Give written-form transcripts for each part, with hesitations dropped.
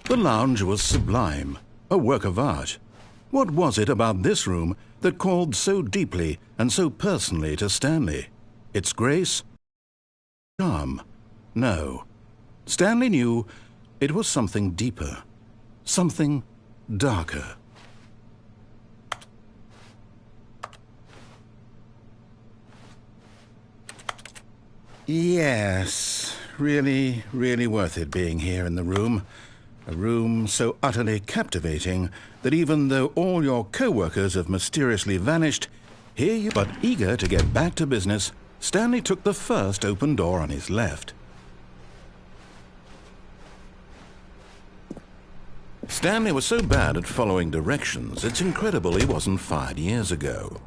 The lounge was sublime, a work of art. What was it about this room that called so deeply and so personally to Stanley? Its grace? Charm? No. Stanley knew it was something deeper, something darker. Yes, really, really worth it being here in the room. A room so utterly captivating that even though all your co-workers have mysteriously vanished, here you but eager to get back to business, Stanley took the first open door on his left. Stanley was so bad at following directions, it's incredible he wasn't fired years ago.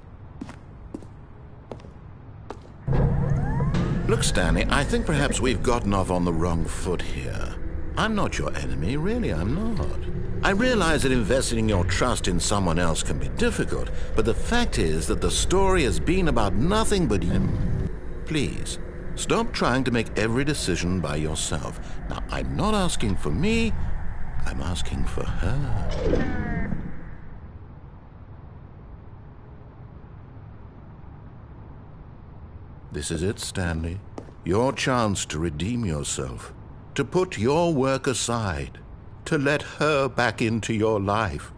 Look, Stanley, I think perhaps we've gotten off on the wrong foot here. I'm not your enemy, really, I'm not. I realize that investing your trust in someone else can be difficult, but the fact is that the story has been about nothing but him. Please, stop trying to make every decision by yourself. Now, I'm not asking for me, I'm asking for her. This is it, Stanley. Your chance to redeem yourself, to put your work aside, to let her back into your life.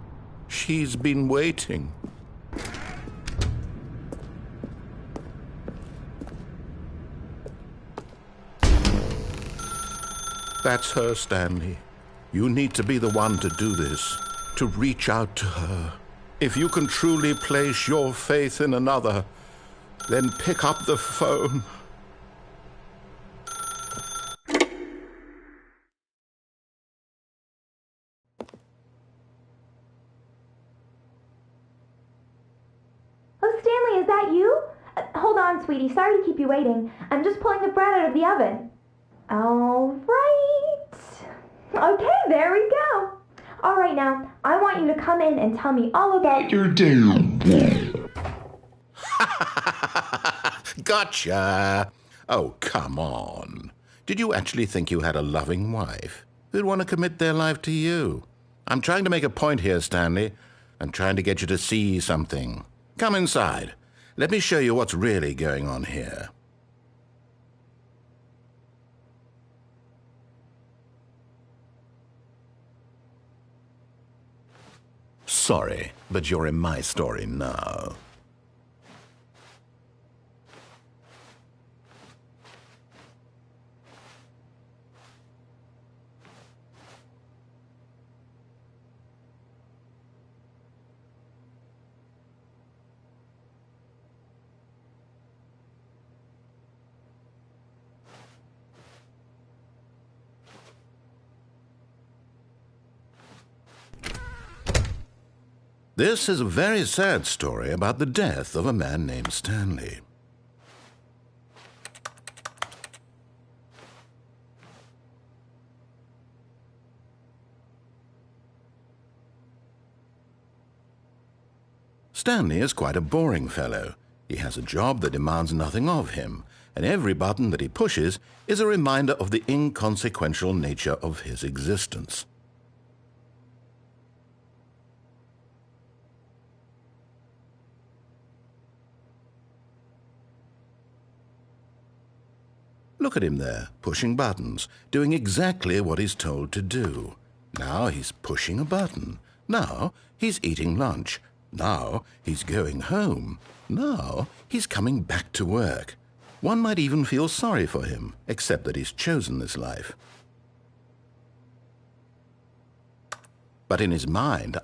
She's been waiting. That's her, Stanley. You need to be the one to do this, to reach out to her. If you can truly place your faith in another, then pick up the phone. Oh, Stanley, is that you? Hold on, sweetie. Sorry to keep you waiting. I'm just pulling the bread out of the oven. All right. Okay, there we go. All right, now, I want you to come in and tell me all about your day. Gotcha! Oh, come on. Did you actually think you had a loving wife who'd want to commit their life to you? I'm trying to make a point here, Stanley. I'm trying to get you to see something. Come inside. Let me show you what's really going on here. Sorry, but you're in my story now. This is a very sad story about the death of a man named Stanley. Stanley is quite a boring fellow. He has a job that demands nothing of him, and every button that he pushes is a reminder of the inconsequential nature of his existence. Look at him there, pushing buttons, doing exactly what he's told to do. Now he's pushing a button. Now he's eating lunch. Now he's going home. Now he's coming back to work. One might even feel sorry for him, except that he's chosen this life. But in his mind,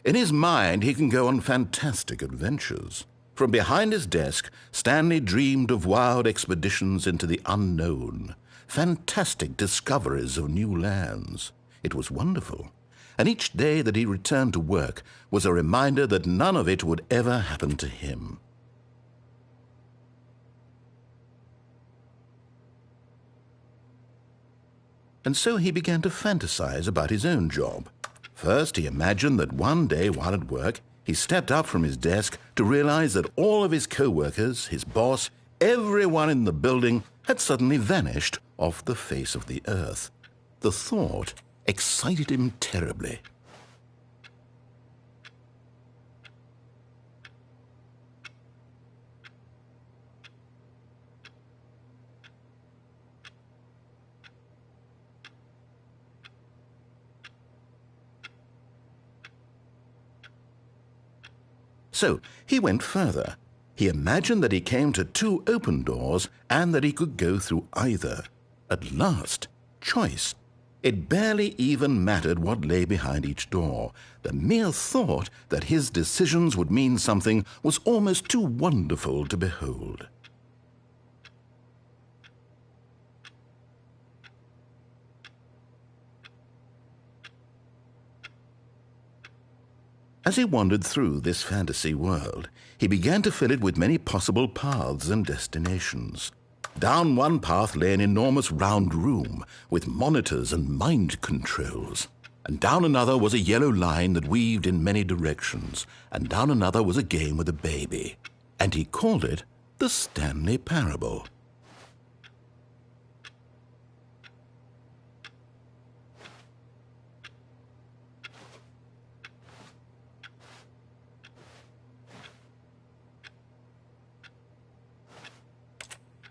in his mind he can go on fantastic adventures. From behind his desk, Stanley dreamed of wild expeditions into the unknown, fantastic discoveries of new lands. It was wonderful, and each day that he returned to work was a reminder that none of it would ever happen to him. And so he began to fantasize about his own job. First, he imagined that one day while at work, he stepped up from his desk to realize that all of his co-workers, his boss, everyone in the building had suddenly vanished off the face of the earth. The thought excited him terribly. So he went further. He imagined that he came to two open doors and that he could go through either. At last, choice. It barely even mattered what lay behind each door. The mere thought that his decisions would mean something was almost too wonderful to behold. As he wandered through this fantasy world, he began to fill it with many possible paths and destinations. Down one path lay an enormous round room with monitors and mind controls. And down another was a yellow line that weaved in many directions. And down another was a game with a baby. And he called it the Stanley Parable.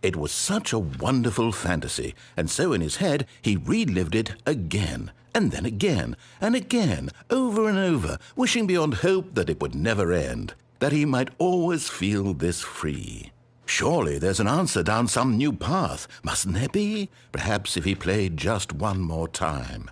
It was such a wonderful fantasy, and so in his head he relived it again, and then again, and again, over and over, wishing beyond hope that it would never end, that he might always feel this free. Surely there's an answer down some new path, mustn't there be? Perhaps if he played just one more time.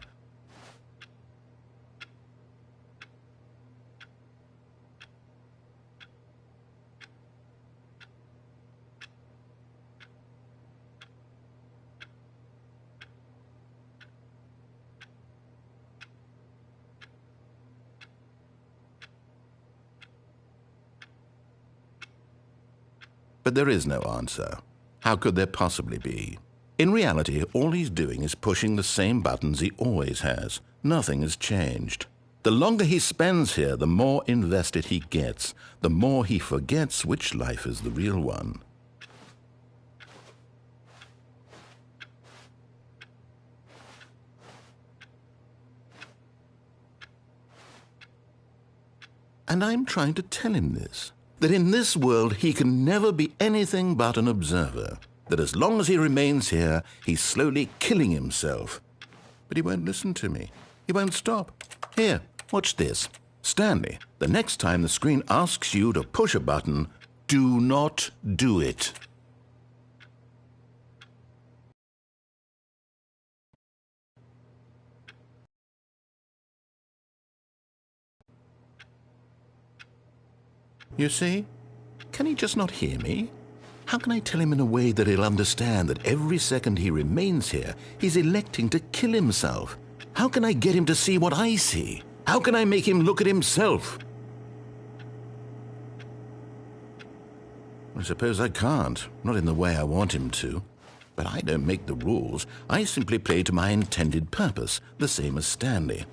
But there is no answer. How could there possibly be? In reality, all he's doing is pushing the same buttons he always has. Nothing has changed. The longer he spends here, the more invested he gets, the more he forgets which life is the real one. And I'm trying to tell him this, that in this world he can never be anything but an observer, that as long as he remains here, he's slowly killing himself. But he won't listen to me. He won't stop. Here, watch this. Stanley, the next time the screen asks you to push a button, do not do it. You see? Can he just not hear me? How can I tell him in a way that he'll understand that every second he remains here, he's electing to kill himself? How can I get him to see what I see? How can I make him look at himself? I suppose I can't, not in the way I want him to. But I don't make the rules. I simply play to my intended purpose, the same as Stanley.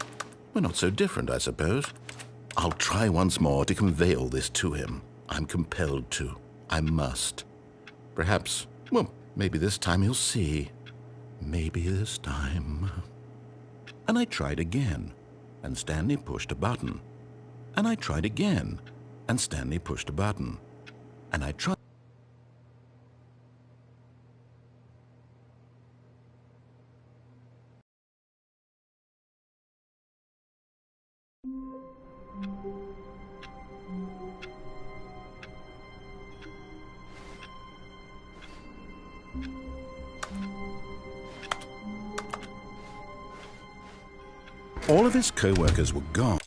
We're not so different, I suppose. I'll try once more to convey all this to him. I'm compelled to. I must. Perhaps, well, maybe this time he'll see. Maybe this time. And I tried again, and Stanley pushed a button. And I tried again, and Stanley pushed a button. And I tried. All of his co-workers were gone.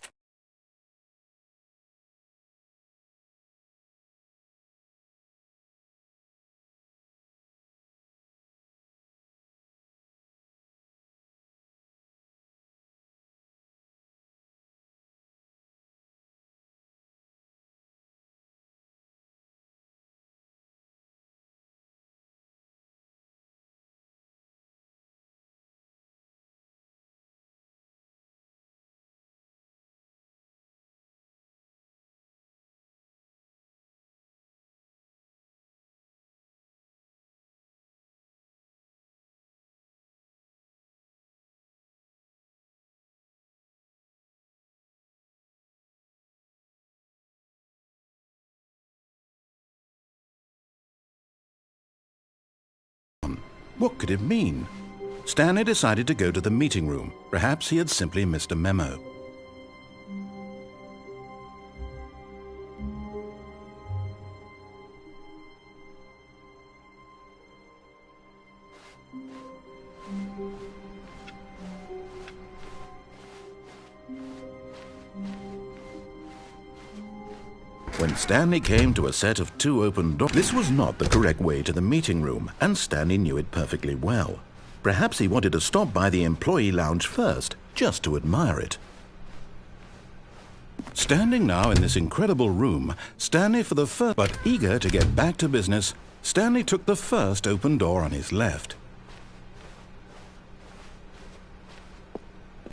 What could it mean? Stanley decided to go to the meeting room. Perhaps he had simply missed a memo. When Stanley came to a set of 2 open doors, this was not the correct way to the meeting room, and Stanley knew it perfectly well. Perhaps he wanted to stop by the employee lounge first, just to admire it. Standing now in this incredible room, Stanley for the first, but eager to get back to business, Stanley took the first open door on his left.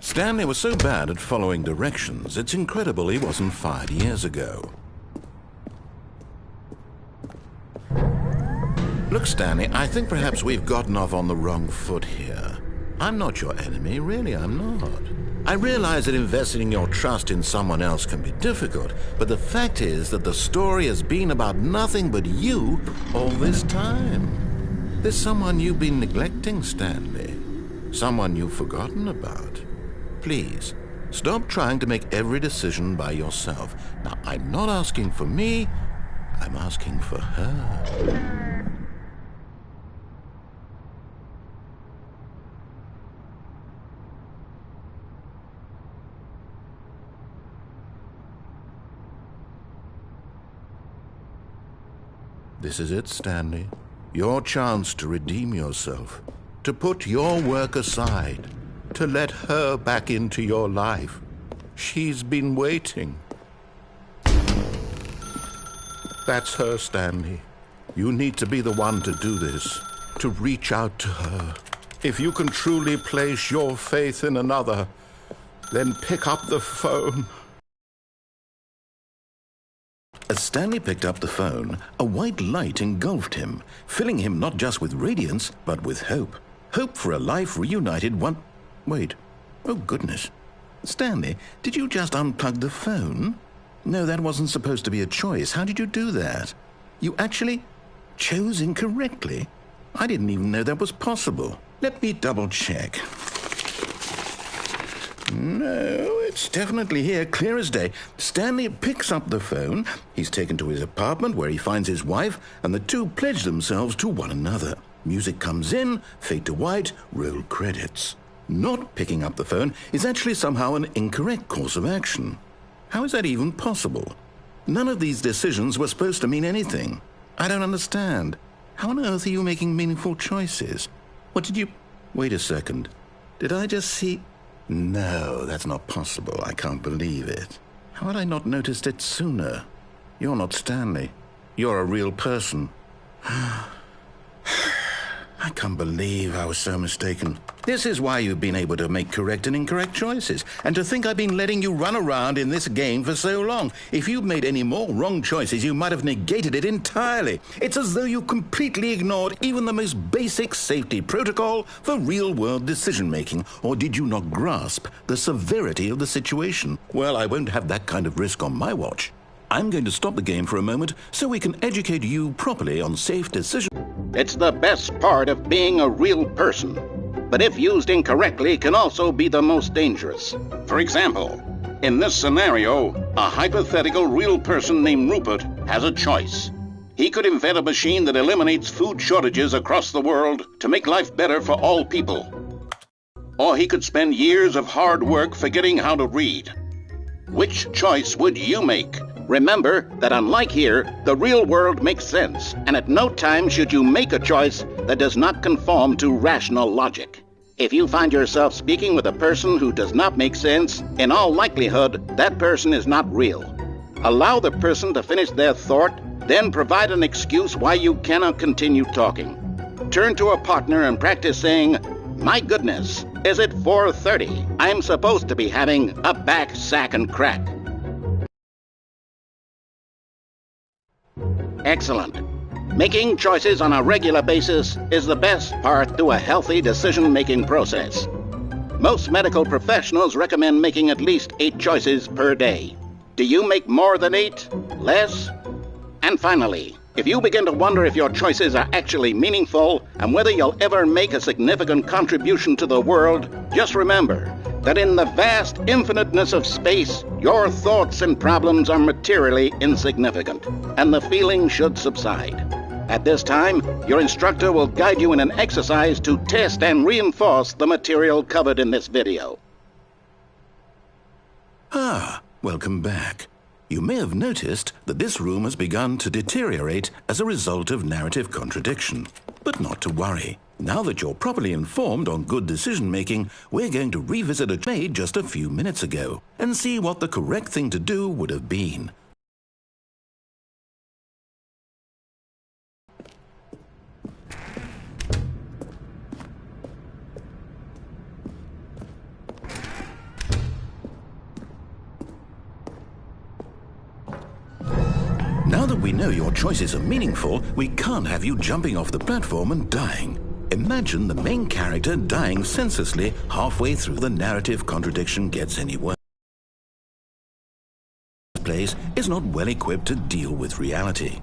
Stanley was so bad at following directions, it's incredible he wasn't fired years ago. Look, Stanley, I think perhaps we've gotten off on the wrong foot here. I'm not your enemy, really, I'm not. I realize that investing your trust in someone else can be difficult, but the fact is that the story has been about nothing but you all this time. There's someone you've been neglecting, Stanley. Someone you've forgotten about. Please, stop trying to make every decision by yourself. Now, I'm not asking for me, I'm asking for her. This is it, Stanley. Your chance to redeem yourself, to put your work aside, to let her back into your life. She's been waiting. That's her, Stanley. You need to be the one to do this, to reach out to her. If you can truly place your faith in another, then pick up the phone. As Stanley picked up the phone, a white light engulfed him, filling him not just with radiance, but with hope. Hope for a life reunited one... Wait. Oh, goodness. Stanley, did you just unplug the phone? No, that wasn't supposed to be a choice. How did you do that? You actually chose incorrectly? I didn't even know that was possible. Let me double-check. No, it's definitely here, clear as day. Stanley picks up the phone. He's taken to his apartment where he finds his wife, and the two pledge themselves to one another. Music comes in, fade to white, roll credits. Not picking up the phone is actually somehow an incorrect course of action. How is that even possible? None of these decisions were supposed to mean anything. I don't understand. How on earth are you making meaningful choices? What did you... Wait a second. Did I just see... No, that's not possible. I can't believe it. How had I not noticed it sooner? You're not Stanley. You're a real person. I can't believe I was so mistaken. This is why you've been able to make correct and incorrect choices. And to think I've been letting you run around in this game for so long. If you'd made any more wrong choices, you might have negated it entirely. It's as though you completely ignored even the most basic safety protocol for real-world decision-making. Or did you not grasp the severity of the situation? Well, I won't have that kind of risk on my watch. I'm going to stop the game for a moment so we can educate you properly on safe decision. It's the best part of being a real person, but if used incorrectly can also be the most dangerous. For example, in this scenario, a hypothetical real person named Rupert has a choice. He could invent a machine that eliminates food shortages across the world to make life better for all people. Or he could spend years of hard work forgetting how to read. Which choice would you make? Remember that unlike here, the real world makes sense, and at no time should you make a choice that does not conform to rational logic. If you find yourself speaking with a person who does not make sense, in all likelihood, that person is not real. Allow the person to finish their thought, then provide an excuse why you cannot continue talking. Turn to a partner and practice saying, "My goodness, is it 4:30? I'm supposed to be having a back, sack, and crack." Excellent. Making choices on a regular basis is the best part to a healthy decision-making process. Most medical professionals recommend making at least 8 choices per day. Do you make more than 8? Less? And finally, If you begin to wonder if your choices are actually meaningful and whether you'll ever make a significant contribution to the world, just remember that in the vast infiniteness of space, your thoughts and problems are materially insignificant, and the feeling should subside. At this time, your instructor will guide you in an exercise to test and reinforce the material covered in this video. Ah, welcome back. You may have noticed that this room has begun to deteriorate as a result of narrative contradiction. But not to worry. Now that you're properly informed on good decision-making, we're going to revisit a made just a few minutes ago and see what the correct thing to do would have been. Now that we know your choices are meaningful, we can't have you jumping off the platform and dying. Imagine the main character dying senselessly halfway through the narrative contradiction gets any worse. This place is not well equipped to deal with reality.